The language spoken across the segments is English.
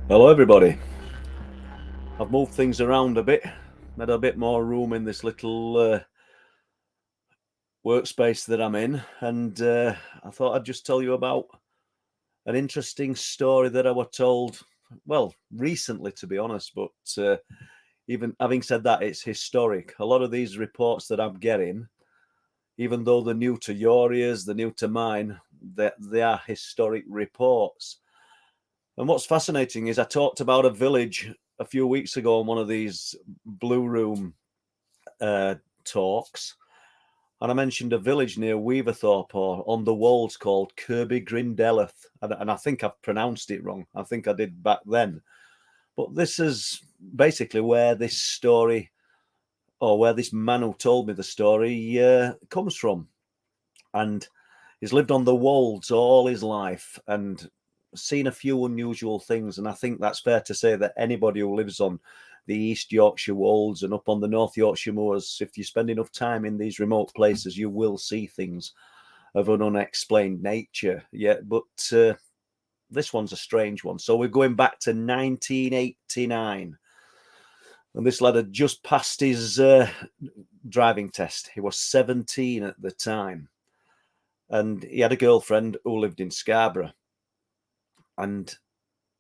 Hello everybody. I've moved things around a bit, made a bit more room in this little workspace that I'm in, and I thought I'd just tell you about an interesting story that I was told, well, recently to be honest, but even having said that, it's historic. A lot of these reports that I'm getting, even though they're new to your ears, they're new to mine, they are historic reports. And what's fascinating is I talked about a village a few weeks ago on one of these Blue Room talks, and I mentioned a village near Weaverthorpe or on the Wolds called Kirby Grindelleth, and I think I've pronounced it wrong. I think I did back then. But this is basically where this story, or where this man who told me the story comes from. And he's lived on the Wolds all his life and seen a few unusual things, and I think that's fair to say that anybody who lives on the East Yorkshire Wolds and up on the North Yorkshire moors, if you spend enough time in these remote places, you will see things of an unexplained nature. Yeah, but this one's a strange one. So we're going back to 1989, and this lad had just passed his driving test. He was 17 at the time, and he had a girlfriend who lived in Scarborough. And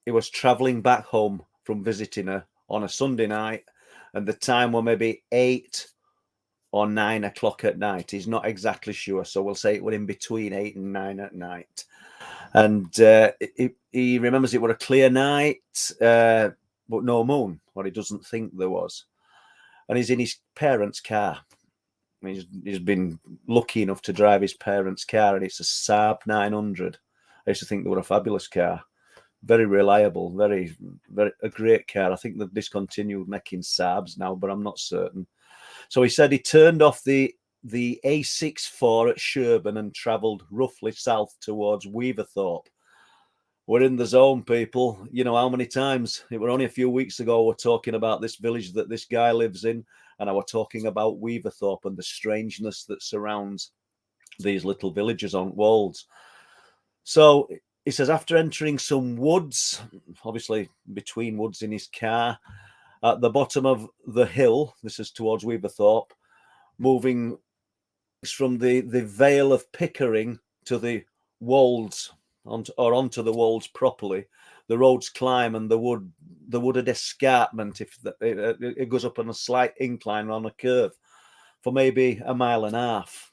he was travelling back home from visiting her on a Sunday night, and the time were maybe 8 or 9 o'clock at night. He's not exactly sure, so we'll say it was in between 8 and 9 at night. And he remembers it was a clear night, but no moon, or he doesn't think there was. And he's in his parents' car. He's been lucky enough to drive his parents' car, and it's a Saab 900. I used to think they were a fabulous car, very reliable, very a great car. I think they've discontinued making Saabs now, but I'm not certain. So he said he turned off the A64 at Sherburn and travelled roughly south towards Weaverthorpe. We're in the zone, people. You know how many times? It were only a few weeks ago we're talking about this village that this guy lives in, and I was talking about Weaverthorpe and the strangeness that surrounds these little villages on Wolds. So he says, after entering some woods, obviously between woods in his car, at the bottom of the hill, this is towards Weaverthorpe, moving from the Vale of Pickering to the Wolds, onto the Wolds properly, the roads climb, and the wooded escarpment, it goes up on a slight incline on a curve for maybe a mile and a half.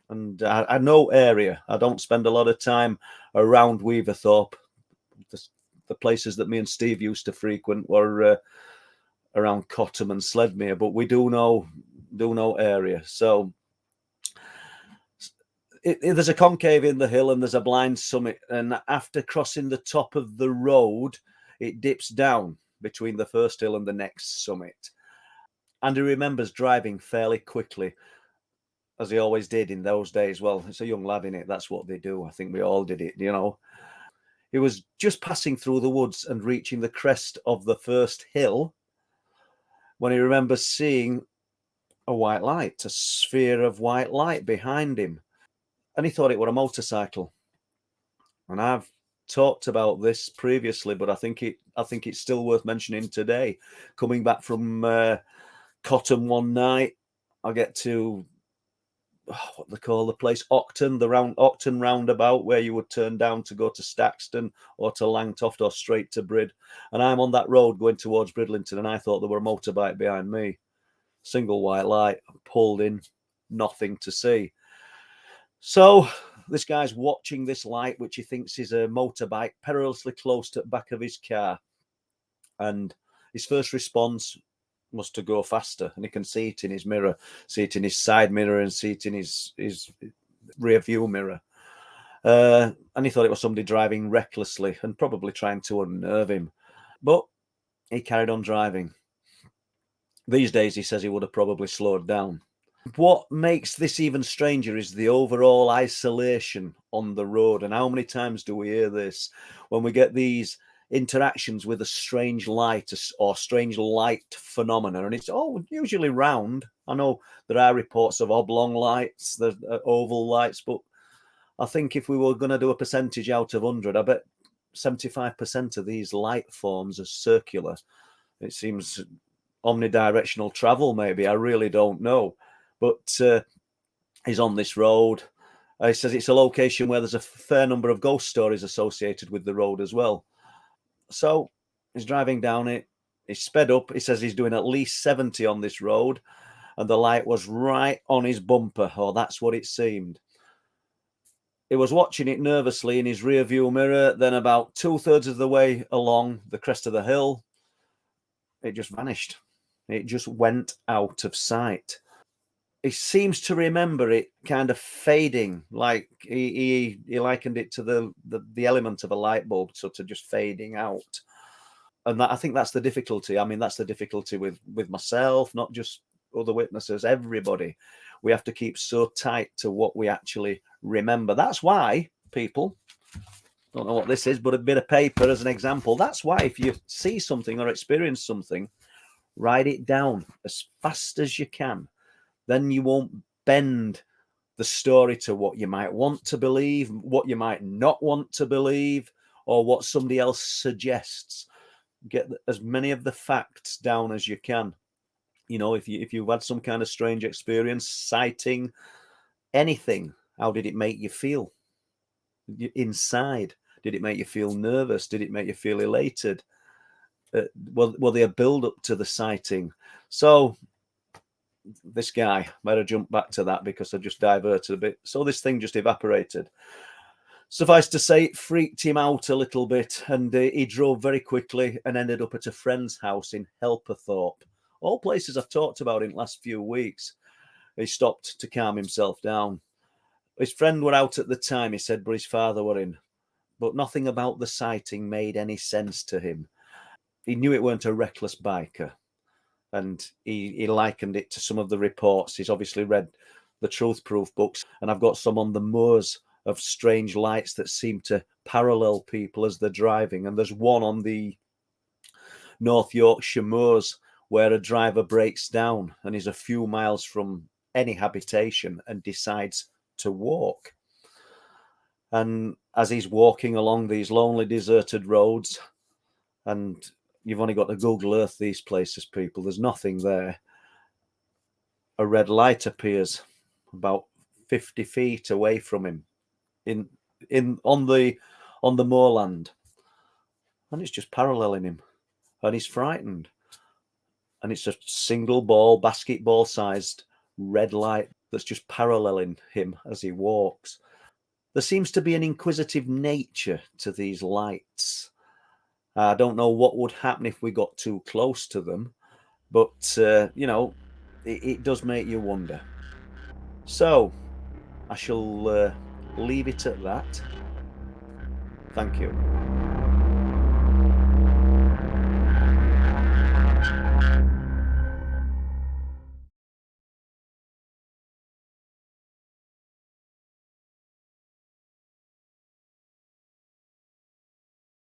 And I know area. I don't spend a lot of time around Weaverthorpe. The places that me and Steve used to frequent were around Cottam and Sledmere, but we do know area. So there's a concave in the hill, and there's a blind summit. And after crossing the top of the road, it dips down between the first hill and the next summit. And he remembers driving fairly quickly, as he always did in those days. Well, it's a young lad, in it. That's what they do. I think we all did it, you know. He was just passing through the woods and reaching the crest of the first hill when he remembers seeing a white light, a sphere of white light behind him. And he thought it were a motorcycle. And I've talked about this previously, but I think it's still worth mentioning today. Coming back from Cottam one night, I get to what they call the place, Octon, Octon roundabout, where you would turn down to go to Staxton or to Langtoft or straight to Brid. And I'm on that road going towards Bridlington, and I thought there were a motorbike behind me. Single white light, pulled in, nothing to see. So this guy's watching this light, which he thinks is a motorbike, perilously close to the back of his car. And his first response was to go faster, and he can see it in his mirror, see it in his side mirror, and see it in his rear view mirror. And he thought it was somebody driving recklessly and probably trying to unnerve him. But he carried on driving. These days, he says he would have probably slowed down. What makes this even stranger is the overall isolation on the road. And how many times do we hear this when we get these interactions with a strange light or strange light phenomena? And it's usually round. I know there are reports of oblong lights, the oval lights, but I think if we were going to do a percentage out of 100, I bet 75% of these light forms are circular. It seems omnidirectional travel, maybe. I really don't know. But he's on this road. He says it's a location where there's a fair number of ghost stories associated with the road as well. So he's driving down it. He's sped up. He says he's doing at least 70 on this road, and the light was right on his bumper, or that's what it seemed. He was watching it nervously in his rear view mirror. Then about 2/3 of the way along the crest of the hill, it just vanished. It just went out of sight. He seems to remember it kind of fading, like he likened it to the element of a light bulb, sort of just fading out. And that, I think that's the difficulty. I mean, that's the difficulty with myself, not just other witnesses, everybody. We have to keep so tight to what we actually remember. That's why people, don't know what this is, but a bit of paper as an example. That's why if you see something or experience something, write it down as fast as you can. Then you won't bend the story to what you might want to believe, what you might not want to believe, or what somebody else suggests. Get as many of the facts down as you can. You know, if you've had some kind of strange experience, sighting, anything, how did it make you feel inside? Did it make you feel nervous? Did it make you feel elated? Were there a build up to the sighting? So this guy, better jump back to that because I just diverted a bit. So this thing just evaporated. Suffice to say, it freaked him out a little bit, and he drove very quickly and ended up at a friend's house in Weaverthorpe. All places I've talked about in the last few weeks. He stopped to calm himself down. His friend were out at the time, he said, but his father were in. But nothing about the sighting made any sense to him. He knew it weren't a reckless biker, and he likened it to some of the reports. He's obviously read the Truth Proof books, and I've got some on the moors of strange lights that seem to parallel people as they're driving. And there's one on the North Yorkshire moors where a driver breaks down and is a few miles from any habitation and decides to walk. And as he's walking along these lonely, deserted roads, and you've only got to Google Earth these places, people, there's nothing there, a red light appears about 50 feet away from him on the moorland, and it's just paralleling him, and he's frightened. And it's a single ball, basketball sized red light that's just paralleling him as he walks. There seems to be an inquisitive nature to these lights. I don't know what would happen if we got too close to them, but you know, it does make you wonder. So I shall leave it at that. Thank you.